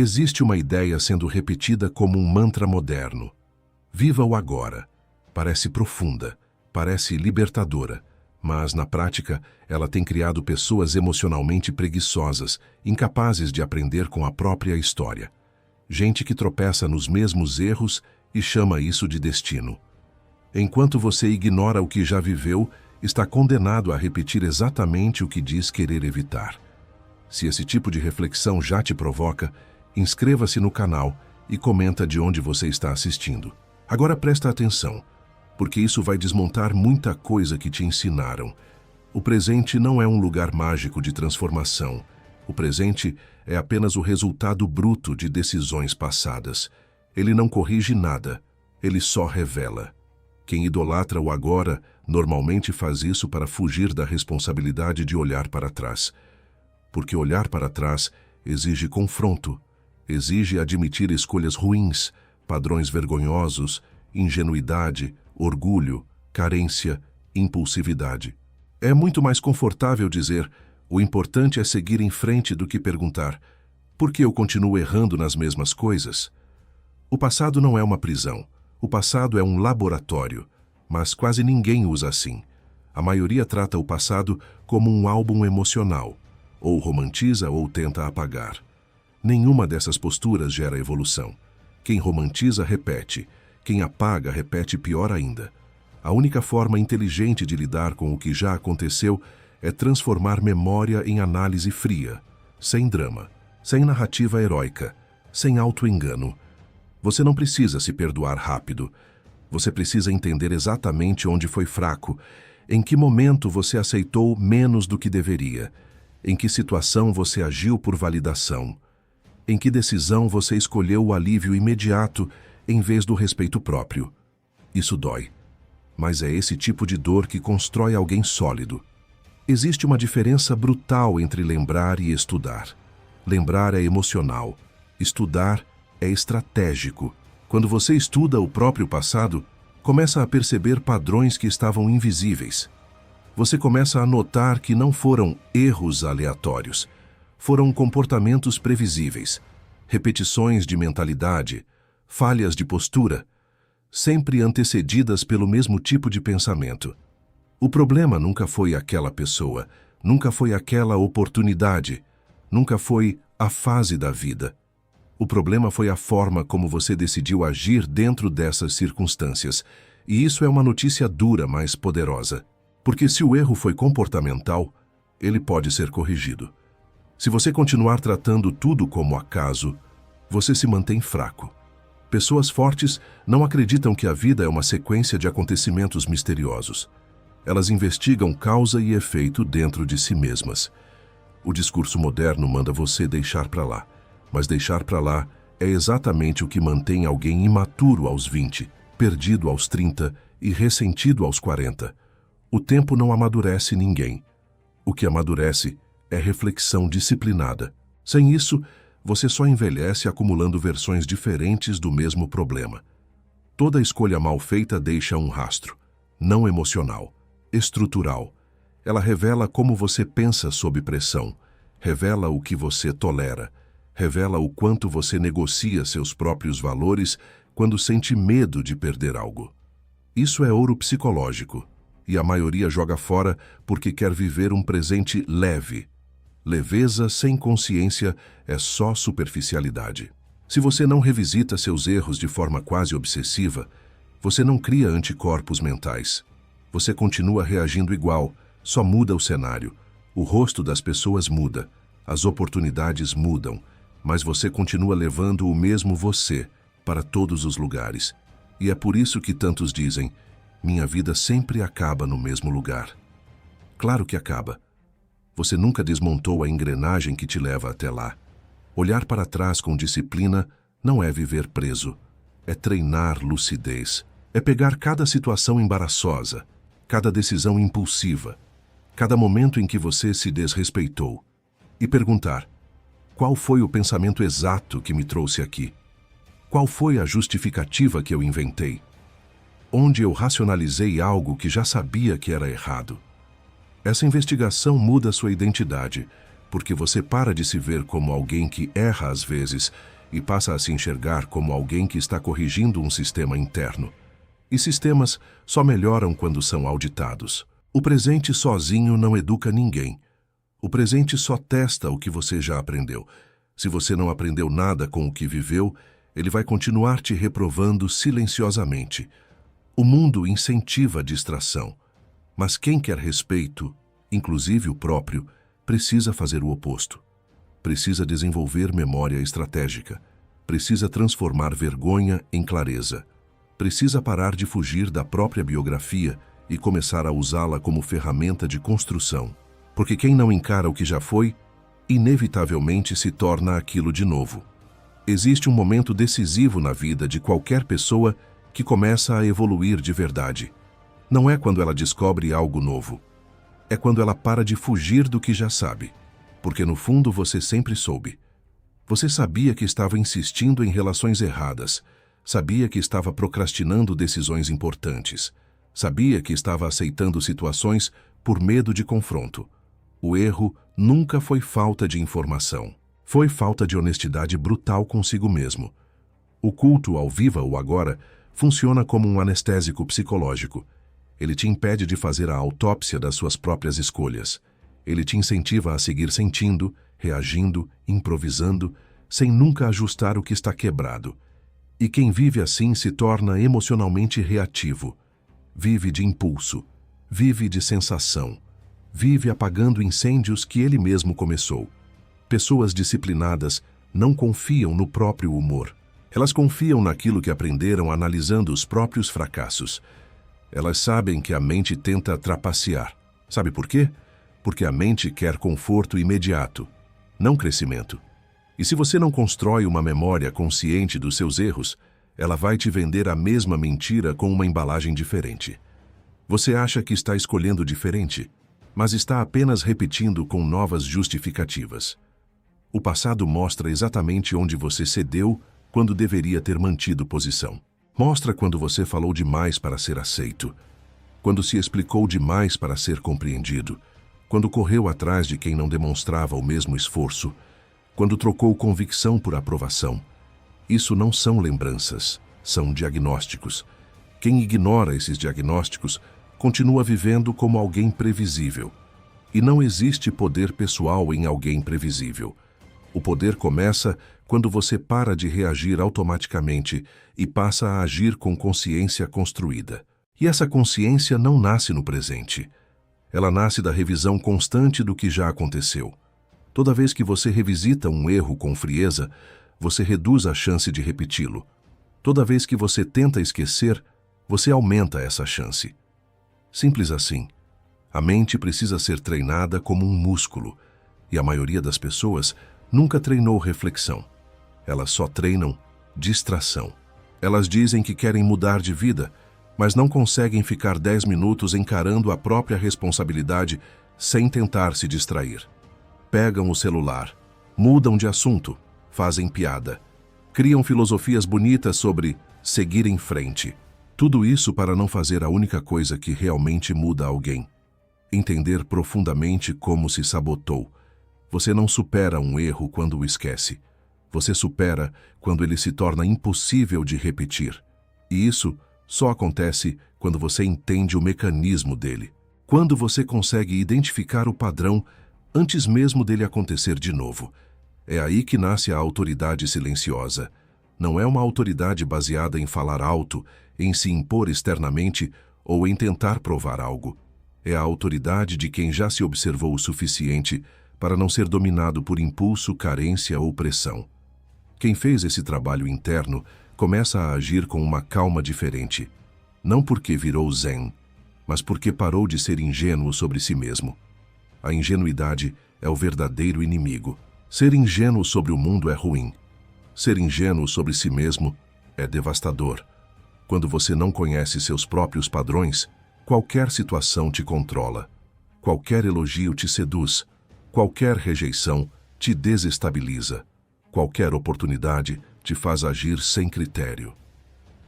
Existe uma ideia sendo repetida como um mantra moderno. Viva o agora. Parece profunda, parece libertadora, mas, na prática, ela tem criado pessoas emocionalmente preguiçosas, incapazes de aprender com a própria história. Gente que tropeça nos mesmos erros e chama isso de destino. Enquanto você ignora o que já viveu, está condenado a repetir exatamente o que diz querer evitar. Se esse tipo de reflexão já te provoca, inscreva-se no canal e comenta de onde você está assistindo. Agora presta atenção, porque isso vai desmontar muita coisa que te ensinaram. O presente não é um lugar mágico de transformação. O presente é apenas o resultado bruto de decisões passadas. Ele não corrige nada, ele só revela. Quem idolatra o agora normalmente faz isso para fugir da responsabilidade de olhar para trás. Porque olhar para trás exige confronto, exige admitir escolhas ruins, padrões vergonhosos, ingenuidade, orgulho, carência, impulsividade. É muito mais confortável dizer: o importante é seguir em frente, do que perguntar: por que eu continuo errando nas mesmas coisas? O passado não é uma prisão. O passado é um laboratório, mas quase ninguém usa assim. A maioria trata o passado como um álbum emocional, ou romantiza ou tenta apagar. Nenhuma dessas posturas gera evolução. Quem romantiza, repete. Quem apaga, repete pior ainda. A única forma inteligente de lidar com o que já aconteceu é transformar memória em análise fria, sem drama, sem narrativa heróica, sem auto-engano. Você não precisa se perdoar rápido. Você precisa entender exatamente onde foi fraco, em que momento você aceitou menos do que deveria, em que situação você agiu por validação, em que decisão você escolheu o alívio imediato em vez do respeito próprio. Isso dói, mas é esse tipo de dor que constrói alguém sólido. Existe uma diferença brutal entre lembrar e estudar. Lembrar é emocional, estudar é estratégico. Quando você estuda o próprio passado, começa a perceber padrões que estavam invisíveis. Você começa a notar que não foram erros aleatórios, foram comportamentos previsíveis, repetições de mentalidade, falhas de postura, sempre antecedidas pelo mesmo tipo de pensamento. O problema nunca foi aquela pessoa, nunca foi aquela oportunidade, nunca foi a fase da vida. O problema foi a forma como você decidiu agir dentro dessas circunstâncias, e isso é uma notícia dura, mas poderosa. Porque se o erro foi comportamental, ele pode ser corrigido. Se você continuar tratando tudo como acaso, você se mantém fraco. Pessoas fortes não acreditam que a vida é uma sequência de acontecimentos misteriosos. Elas investigam causa e efeito dentro de si mesmas. O discurso moderno manda você deixar para lá, mas deixar para lá é exatamente o que mantém alguém imaturo aos 20, perdido aos 30 e ressentido aos 40. O tempo não amadurece ninguém. O que amadurece é reflexão disciplinada. Sem isso, você só envelhece acumulando versões diferentes do mesmo problema. Toda escolha mal feita deixa um rastro, não emocional, estrutural. Ela revela como você pensa sob pressão, revela o que você tolera, revela o quanto você negocia seus próprios valores quando sente medo de perder algo. Isso é ouro psicológico, e a maioria joga fora porque quer viver um presente leve. Leveza sem consciência é só superficialidade. Se você não revisita seus erros de forma quase obsessiva, você não cria anticorpos mentais. Você continua reagindo igual, só muda o cenário. O rosto das pessoas muda, as oportunidades mudam, mas você continua levando o mesmo você para todos os lugares. E é por isso que tantos dizem: minha vida sempre acaba no mesmo lugar. Claro que acaba. Você nunca desmontou a engrenagem que te leva até lá. Olhar para trás com disciplina não é viver preso. É treinar lucidez. É pegar cada situação embaraçosa, cada decisão impulsiva, cada momento em que você se desrespeitou, e perguntar: qual foi o pensamento exato que me trouxe aqui? Qual foi a justificativa que eu inventei? Onde eu racionalizei algo que já sabia que era errado? Essa investigação muda sua identidade, porque você para de se ver como alguém que erra às vezes e passa a se enxergar como alguém que está corrigindo um sistema interno. E sistemas só melhoram quando são auditados. O presente sozinho não educa ninguém. O presente só testa o que você já aprendeu. Se você não aprendeu nada com o que viveu, ele vai continuar te reprovando silenciosamente. O mundo incentiva a distração, mas quem quer respeito, inclusive o próprio, precisa fazer o oposto. Precisa desenvolver memória estratégica. Precisa transformar vergonha em clareza. Precisa parar de fugir da própria biografia e começar a usá-la como ferramenta de construção. Porque quem não encara o que já foi, inevitavelmente se torna aquilo de novo. Existe um momento decisivo na vida de qualquer pessoa que começa a evoluir de verdade. Não é quando ela descobre algo novo. É quando ela para de fugir do que já sabe. Porque no fundo você sempre soube. Você sabia que estava insistindo em relações erradas. Sabia que estava procrastinando decisões importantes. Sabia que estava aceitando situações por medo de confronto. O erro nunca foi falta de informação. Foi falta de honestidade brutal consigo mesmo. O culto ao viva o agora funciona como um anestésico psicológico. Ele te impede de fazer a autópsia das suas próprias escolhas. Ele te incentiva a seguir sentindo, reagindo, improvisando, sem nunca ajustar o que está quebrado. E quem vive assim se torna emocionalmente reativo. Vive de impulso, vive de sensação, vive apagando incêndios que ele mesmo começou. Pessoas disciplinadas não confiam no próprio humor. Elas confiam naquilo que aprenderam analisando os próprios fracassos. Elas sabem que a mente tenta trapacear. Sabe por quê? Porque a mente quer conforto imediato, não crescimento. E se você não constrói uma memória consciente dos seus erros, ela vai te vender a mesma mentira com uma embalagem diferente. Você acha que está escolhendo diferente, mas está apenas repetindo com novas justificativas. O passado mostra exatamente onde você cedeu quando deveria ter mantido posição. Mostra quando você falou demais para ser aceito, quando se explicou demais para ser compreendido, quando correu atrás de quem não demonstrava o mesmo esforço, quando trocou convicção por aprovação. Isso não são lembranças, são diagnósticos. Quem ignora esses diagnósticos continua vivendo como alguém previsível. E não existe poder pessoal em alguém previsível. O poder começa quando você para de reagir automaticamente e passa a agir com consciência construída. E essa consciência não nasce no presente. Ela nasce da revisão constante do que já aconteceu. Toda vez que você revisita um erro com frieza, você reduz a chance de repeti-lo. Toda vez que você tenta esquecer, você aumenta essa chance. Simples assim. A mente precisa ser treinada como um músculo, e a maioria das pessoas nunca treinou reflexão. Elas só treinam distração. Elas dizem que querem mudar de vida, mas não conseguem ficar 10 minutos encarando a própria responsabilidade sem tentar se distrair. Pegam o celular, mudam de assunto, fazem piada, criam filosofias bonitas sobre seguir em frente. Tudo isso para não fazer a única coisa que realmente muda alguém. Entender profundamente como se sabotou. Você não supera um erro quando o esquece. Você supera quando ele se torna impossível de repetir. E isso só acontece quando você entende o mecanismo dele. Quando você consegue identificar o padrão antes mesmo dele acontecer de novo. É aí que nasce a autoridade silenciosa. Não é uma autoridade baseada em falar alto, em se impor externamente ou em tentar provar algo. É a autoridade de quem já se observou o suficiente para não ser dominado por impulso, carência ou pressão. Quem fez esse trabalho interno começa a agir com uma calma diferente. Não porque virou zen, mas porque parou de ser ingênuo sobre si mesmo. A ingenuidade é o verdadeiro inimigo. Ser ingênuo sobre o mundo é ruim. Ser ingênuo sobre si mesmo é devastador. Quando você não conhece seus próprios padrões, qualquer situação te controla. Qualquer elogio te seduz. Qualquer rejeição te desestabiliza. Qualquer oportunidade te faz agir sem critério.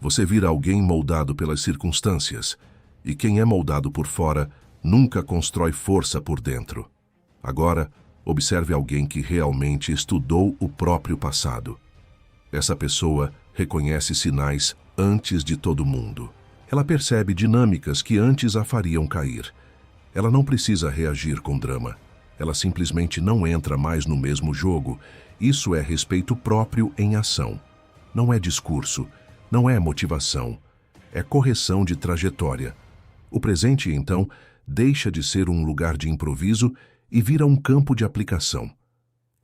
Você vira alguém moldado pelas circunstâncias, e quem é moldado por fora nunca constrói força por dentro. Agora, Observe alguém que realmente estudou o próprio passado. Essa pessoa reconhece sinais antes de todo mundo. Ela percebe dinâmicas que antes a fariam cair. Ela não precisa reagir com drama. Ela simplesmente não entra mais no mesmo jogo. Isso é respeito próprio em ação. Não é discurso, não é motivação. É correção de trajetória. O presente, então, deixa de ser um lugar de improviso e vira um campo de aplicação.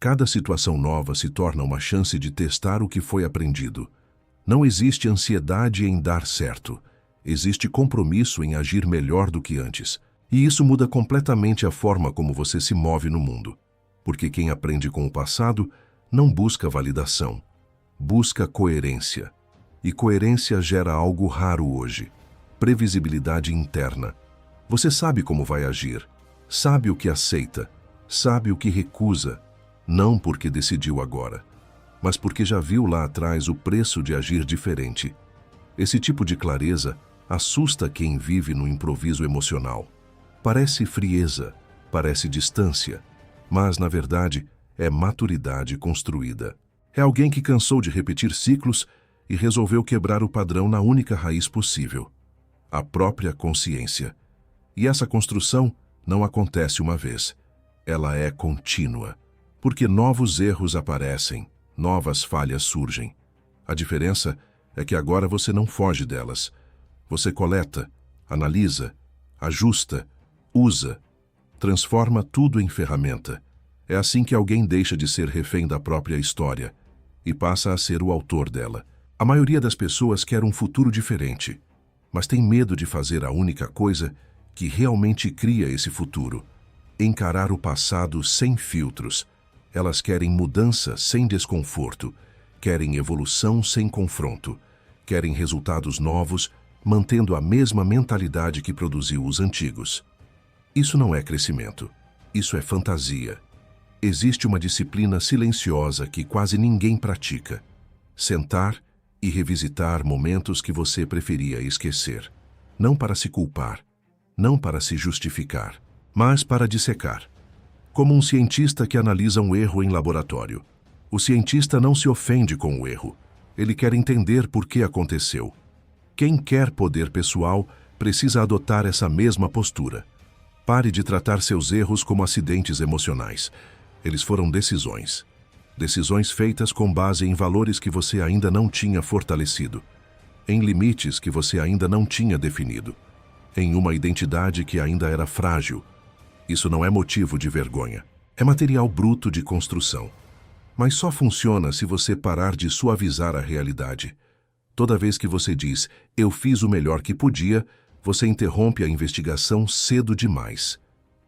Cada situação nova se torna uma chance de testar o que foi aprendido. Não existe ansiedade em dar certo. Existe compromisso em agir melhor do que antes. E isso muda completamente a forma como você se move no mundo. Porque quem aprende com o passado não busca validação, busca coerência. E coerência gera algo raro hoje: previsibilidade interna. Você sabe como vai agir, sabe o que aceita, sabe o que recusa, não porque decidiu agora, mas porque já viu lá atrás o preço de agir diferente. Esse tipo de clareza assusta quem vive no improviso emocional. Parece frieza, parece distância, mas, na verdade, é maturidade construída. É alguém que cansou de repetir ciclos e resolveu quebrar o padrão na única raiz possível: a própria consciência. E essa construção não acontece uma vez. Ela é contínua, porque novos erros aparecem, novas falhas surgem. A diferença é que agora você não foge delas. Você coleta, analisa, ajusta, usa, transforma tudo em ferramenta. É assim que alguém deixa de ser refém da própria história e passa a ser o autor dela. A maioria das pessoas quer um futuro diferente, mas tem medo de fazer a única coisa que realmente cria esse futuro: encarar o passado sem filtros. Elas querem mudança sem desconforto, querem evolução sem confronto, querem resultados novos, mantendo a mesma mentalidade que produziu os antigos. Isso não é crescimento, isso é fantasia. Existe uma disciplina silenciosa que quase ninguém pratica: sentar e revisitar momentos que você preferia esquecer. Não para se culpar, não para se justificar, mas para dissecar. Como um cientista que analisa um erro em laboratório. O cientista não se ofende com o erro. Ele quer entender por que aconteceu. Quem quer poder pessoal precisa adotar essa mesma postura. Pare de tratar seus erros como acidentes emocionais. Eles foram decisões. Decisões feitas com base em valores que você ainda não tinha fortalecido, em limites que você ainda não tinha definido, em uma identidade que ainda era frágil. Isso não é motivo de vergonha. É material bruto de construção. Mas só funciona se você parar de suavizar a realidade. Toda vez que você diz, eu fiz o melhor que podia, você interrompe a investigação cedo demais.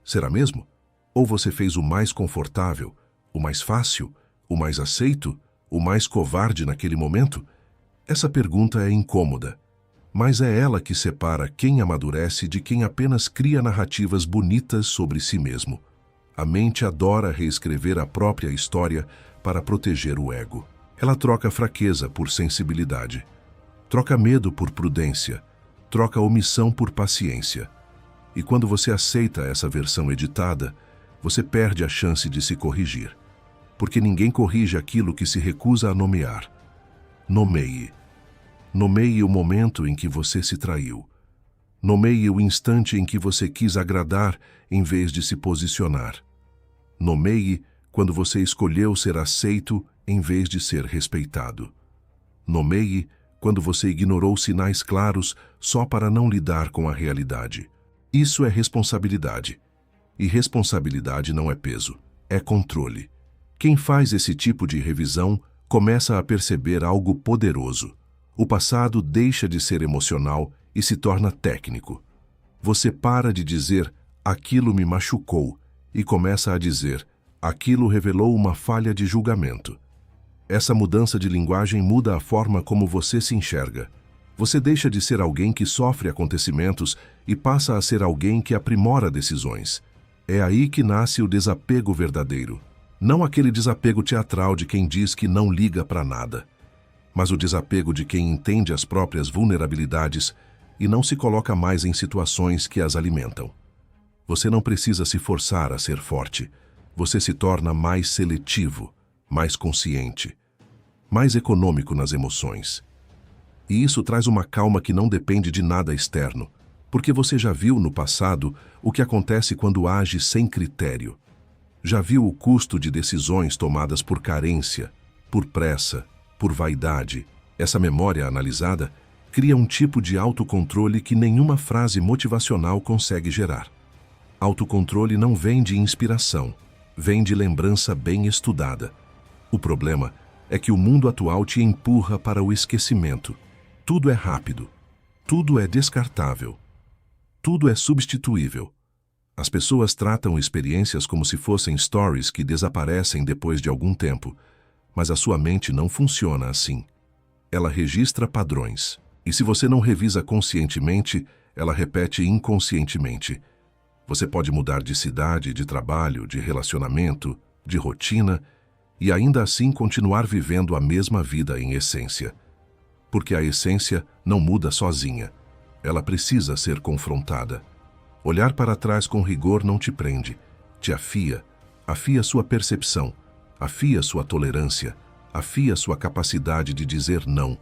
Será mesmo? Ou você fez o mais confortável, o mais fácil, o mais aceito, o mais covarde naquele momento? Essa pergunta é incômoda, mas é ela que separa quem amadurece de quem apenas cria narrativas bonitas sobre si mesmo. A mente adora reescrever a própria história para proteger o ego. Ela troca fraqueza por sensibilidade, troca medo por prudência, troca omissão por paciência. E quando você aceita essa versão editada, você perde a chance de se corrigir. Porque ninguém corrige aquilo que se recusa a nomear. Nomeie. Nomeie o momento em que você se traiu. Nomeie o instante em que você quis agradar em vez de se posicionar. Nomeie quando você escolheu ser aceito em vez de ser respeitado. Nomeie quando você ignorou sinais claros só para não lidar com a realidade. Isso é responsabilidade. E responsabilidade não é peso, é controle. Quem faz esse tipo de revisão começa a perceber algo poderoso. O passado deixa de ser emocional e se torna técnico. Você para de dizer, aquilo me machucou, e começa a dizer, aquilo revelou uma falha de julgamento. Essa mudança de linguagem muda a forma como você se enxerga. Você deixa de ser alguém que sofre acontecimentos e passa a ser alguém que aprimora decisões. É aí que nasce o desapego verdadeiro. Não aquele desapego teatral de quem diz que não liga para nada, mas o desapego de quem entende as próprias vulnerabilidades e não se coloca mais em situações que as alimentam. Você não precisa se forçar a ser forte. você se torna mais seletivo, mais consciente, mais econômico nas emoções. E isso traz uma calma que não depende de nada externo, porque você já viu no passado o que acontece quando age sem critério. Já viu o custo de decisões tomadas por carência, por pressa, por vaidade. Essa memória analisada cria um tipo de autocontrole que nenhuma frase motivacional consegue gerar. Autocontrole não vem de inspiração, vem de lembrança bem estudada. O problema é que o mundo atual te empurra para o esquecimento. Tudo é rápido, tudo é descartável, tudo é substituível. As pessoas tratam experiências como se fossem stories que desaparecem depois de algum tempo, mas a sua mente não funciona assim. Ela registra padrões, e se você não revisa conscientemente, ela repete inconscientemente. Você pode mudar de cidade, de trabalho, de relacionamento, de rotina, e ainda assim continuar vivendo a mesma vida em essência. Porque a essência não muda sozinha. Ela precisa ser confrontada. Olhar para trás com rigor não te prende, te afia sua percepção, afia sua tolerância, afia sua capacidade de dizer não,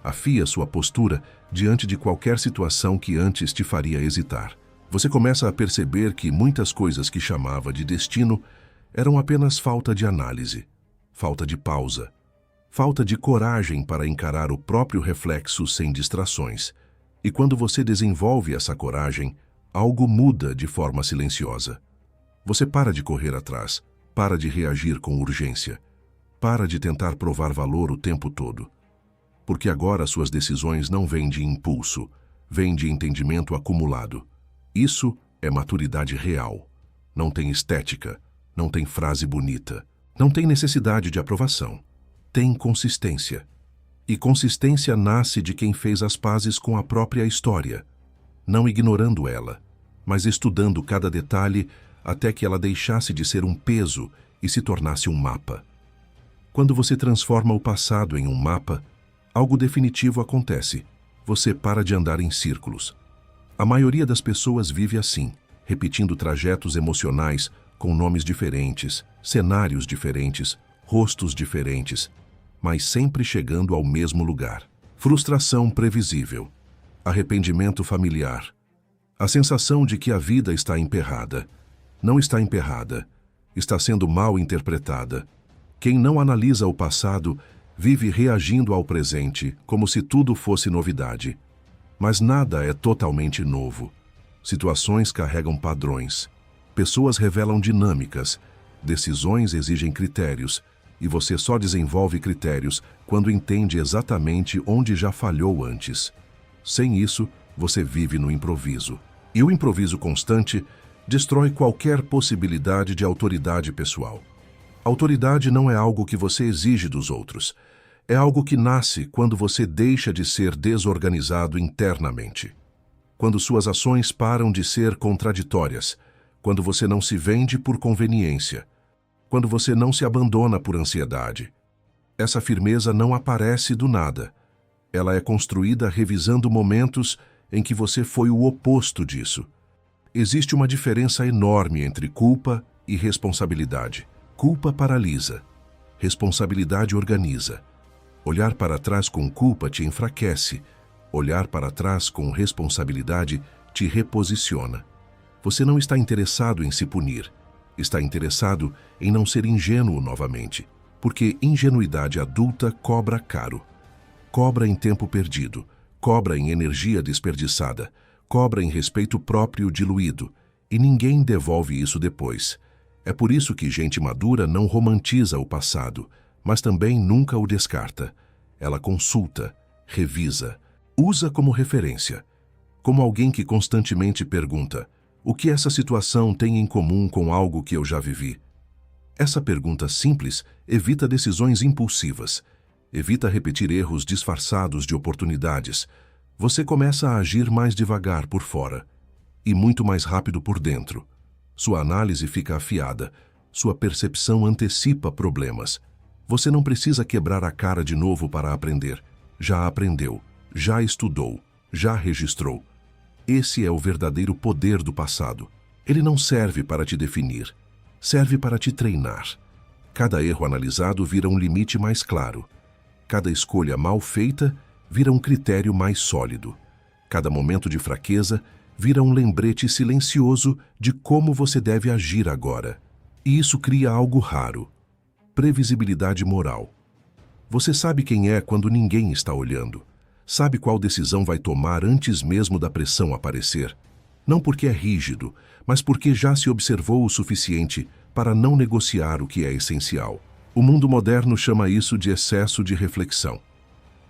afia sua postura diante de qualquer situação que antes te faria hesitar. Você começa a perceber que muitas coisas que chamava de destino eram apenas falta de análise, falta de pausa, falta de coragem para encarar o próprio reflexo sem distrações. E quando você desenvolve essa coragem, algo muda de forma silenciosa. Você para de correr atrás, para de reagir com urgência, para de tentar provar valor o tempo todo. Porque agora suas decisões não vêm de impulso, vêm de entendimento acumulado. Isso é maturidade real. Não tem estética, não tem frase bonita, não tem necessidade de aprovação. Tem consistência. E consistência nasce de quem fez as pazes com a própria história, não ignorando ela, mas estudando cada detalhe até que ela deixasse de ser um peso e se tornasse um mapa. Quando você transforma o passado em um mapa, algo definitivo acontece. Você para de andar em círculos. A maioria das pessoas vive assim, repetindo trajetos emocionais com nomes diferentes, cenários diferentes, rostos diferentes, mas sempre chegando ao mesmo lugar. Frustração previsível, arrependimento familiar, a sensação de que a vida está emperrada. Não está emperrada, está sendo mal interpretada. Quem não analisa o passado vive reagindo ao presente como se tudo fosse novidade. Mas nada é totalmente novo. Situações carregam padrões, pessoas revelam dinâmicas, decisões exigem critérios, e você só desenvolve critérios quando entende exatamente onde já falhou antes. Sem isso, você vive no improviso. E o improviso constante destrói qualquer possibilidade de autoridade pessoal. Autoridade não é algo que você exige dos outros. É algo que nasce quando você deixa de ser desorganizado internamente. Quando suas ações param de ser contraditórias. Quando você não se vende por conveniência. Quando você não se abandona por ansiedade. Essa firmeza não aparece do nada. Ela é construída revisando momentos em que você foi o oposto disso. Existe uma diferença enorme entre culpa e responsabilidade. Culpa paralisa. Responsabilidade organiza. Olhar para trás com culpa te enfraquece. Olhar para trás com responsabilidade te reposiciona. Você não está interessado em se punir. Está interessado em não ser ingênuo novamente, porque ingenuidade adulta cobra caro. Cobra em tempo perdido, cobra em energia desperdiçada, cobra em respeito próprio diluído, e ninguém devolve isso depois. É por isso que gente madura não romantiza o passado, mas também nunca o descarta. Ela consulta, revisa, usa como referência, como alguém que constantemente pergunta: o que essa situação tem em comum com algo que eu já vivi? Essa pergunta simples evita decisões impulsivas, evita repetir erros disfarçados de oportunidades. Você começa a agir mais devagar por fora e muito mais rápido por dentro. Sua análise fica afiada, sua percepção antecipa problemas. Você não precisa quebrar a cara de novo para aprender. Já aprendeu, já estudou, já registrou. Esse é o verdadeiro poder do passado. Ele não serve para te definir. Serve para te treinar. Cada erro analisado vira um limite mais claro. Cada escolha mal feita vira um critério mais sólido. Cada momento de fraqueza vira um lembrete silencioso de como você deve agir agora. E isso cria algo raro: previsibilidade moral. Você sabe quem é quando ninguém está olhando. Sabe qual decisão vai tomar antes mesmo da pressão aparecer. Não porque é rígido, mas porque já se observou o suficiente para não negociar o que é essencial. O mundo moderno chama isso de excesso de reflexão.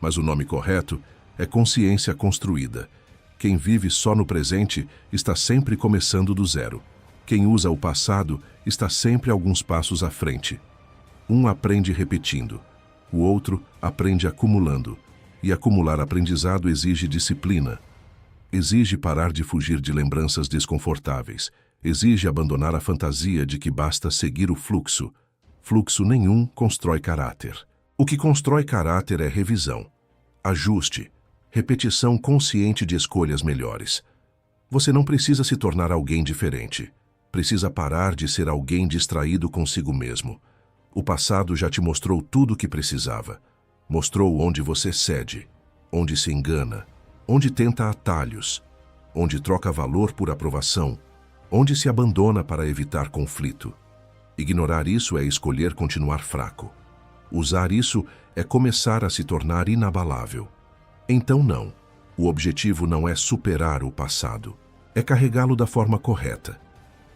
Mas o nome correto é consciência construída. Quem vive só no presente está sempre começando do zero. Quem usa o passado está sempre alguns passos à frente. Um aprende repetindo, o outro aprende acumulando. E acumular aprendizado exige disciplina. Exige parar de fugir de lembranças desconfortáveis. Exige abandonar a fantasia de que basta seguir o fluxo. Fluxo nenhum constrói caráter. O que constrói caráter é revisão, ajuste, repetição consciente de escolhas melhores. Você não precisa se tornar alguém diferente. Precisa parar de ser alguém distraído consigo mesmo. O passado já te mostrou tudo o que precisava. Mostrou onde você cede, onde se engana, onde tenta atalhos, onde troca valor por aprovação, onde se abandona para evitar conflito. Ignorar isso é escolher continuar fraco. Usar isso é começar a se tornar inabalável. Então não, o objetivo não é superar o passado, é carregá-lo da forma correta.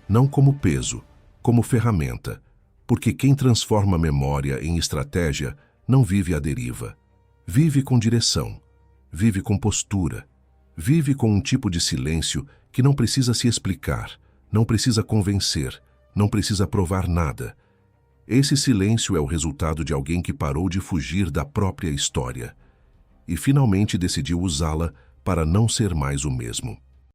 Não como peso, como ferramenta, porque quem transforma a memória em estratégia não vive à deriva. Vive com direção, vive com postura, vive com um tipo de silêncio que não precisa se explicar, não precisa convencer, não precisa provar nada. Esse silêncio é o resultado de alguém que parou de fugir da própria história e finalmente decidiu usá-la para não ser mais o mesmo.